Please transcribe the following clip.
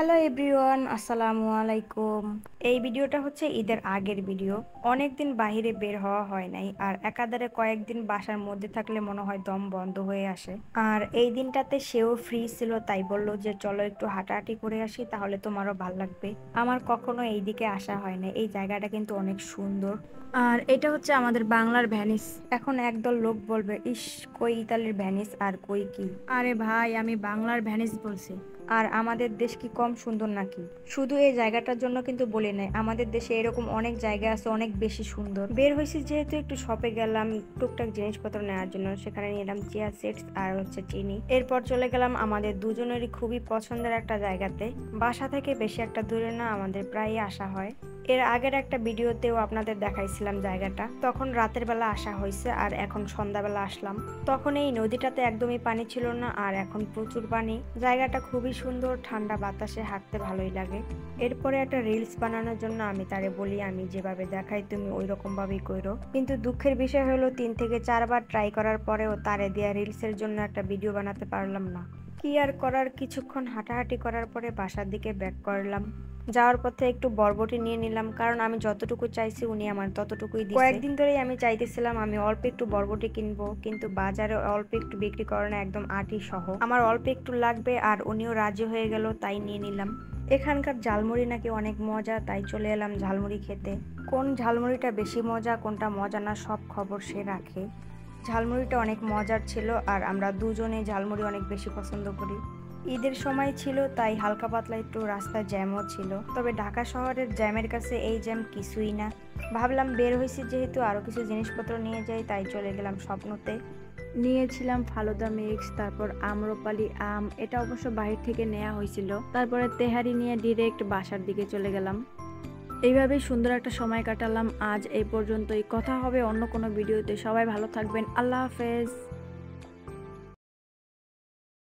Hello everyone, আসসালামু আলাইকুম। এই ভিডিওটা হচ্ছে ঈদের আগের ভিডিও। অনেক দিন বাইরে বের হওয়া হয় নাই, আর একাধারে কয়েকদিন বাসার মধ্যে থাকলে মনে হয় দম বন্ধ হয়ে আসে। আর এই দিনটাতে সেও ফ্রি ছিল, তাই বললো যে চলো একটু হাঁটাহাঁটি করে আসি, তাহলে তোমারও ভাল লাগবে। আমার কখনো এইদিকে আসা হয় না। এই জায়গাটা কিন্তু অনেক সুন্দর। আর এটা হচ্ছে আমাদের বাংলার ভ্যানিস। এখন একদল লোক বলবে, ইস, কই ইতালির ভ্যানিস আর কই কি। আরে ভাই, আমি বাংলার ভ্যানিস বলছি। আর আমাদের দেশ কি কম সুন্দর নাকি? শুধু এই জায়গাটার জন্য কিন্তু বলি নাই, আমাদের দেশে এরকম অনেক জায়গা আছে অনেক বেশি সুন্দর। বের হয়েছি যেহেতু একটু শপে গেলাম টুকটাক জিনিসপত্র নেওয়ার জন্য। সেখানে নিলাম চিয়া সিডস আর হচ্ছে চিনি। এরপর চলে গেলাম আমাদের দুজনেরই খুবই পছন্দের একটা জায়গাতে। বাসা থেকে বেশি একটা দূরে না, আমাদের প্রায়ই আসা হয়। এর আগের একটা ভিডিওতেও আপনাদের দেখাইছিলাম জায়গাটা। তখন রাতের বেলা আসা হয়েছে, আর এখন সন্ধ্যাবেলা আসলাম। তখন এই নদীটাতে একদমই পানি ছিল না, আর এখন প্রচুর পানি। জায়গাটা খুবই সুন্দর, ঠান্ডা বাতাসে হাঁটতে ভালোই লাগে। এরপরে একটা রিলস বানানোর জন্য আমি তারে বলি, আমি যেভাবে দেখাই তুমি ওই রকম ভাবেই কইরো। কিন্তু দুঃখের বিষয় হলো 3 থেকে 4 বার ট্রাই করার পরেও তারে দেয়া রিলসের জন্য একটা ভিডিও বানাতে পারলাম না। কি আর করার, কিছুক্ষণ হাঁটাহাঁটি করার পরে বাসার দিকে ব্যাক করলাম। যাওয়ার পথে একটু বরবটি নিয়ে নিলাম, কারণ আমি যতটুকু চাইছি উনি আমার ততটুকুই দিয়েছে। কয়েকদিন ধরেই আমি চাইতেছিলাম আমি অল্প একটু বরবটি কিনবো, কিন্তু বাজারে অল্প একটু বিক্রি করে না, একদম আটি সহ। আমার অল্প একটু লাগবে, আর উনিও রাজি হয়ে গেল, তাই নিয়ে নিলাম। এখানকার ঝালমুড়ি নাকি অনেক মজা, তাই চলে এলাম ঝালমুড়ি খেতে। কোন ঝালমুড়িটা বেশি মজা, কোনটা মজা না, সব খবর সে রাখে। ঝালমুড়িটা অনেক মজার ছিল, আর আমরা দুজনে ঝালমুড়ি অনেক বেশি পছন্দ করি। ঈদের সময় ছিল, তাই হালকা পাতলা একটু রাস্তায় জ্যামও ছিল, তবে ঢাকা শহরের জ্যামের কাছে এই জ্যাম কিছুই না। ভাবলাম বের হয়েছি যেহেতু আরো কিছু জিনিসপত্র নিয়ে যাই, তাই চলে গেলাম স্বপ্নতে। নিয়েছিলাম ফালুদা মিক্স, তারপর আম্রপালি আম, এটা অবশ্য বাহির থেকে নেওয়া হয়েছিল। তারপরে তেহারি নিয়ে ডিরেক্ট বাসার দিকে চলে গেলাম। এইভাবেই সুন্দর একটা সময় কাটালাম। আজ এই পর্যন্তই, কথা হবে অন্য কোনো ভিডিওতে। সবাই ভালো থাকবেন, আল্লাহ হাফেজ।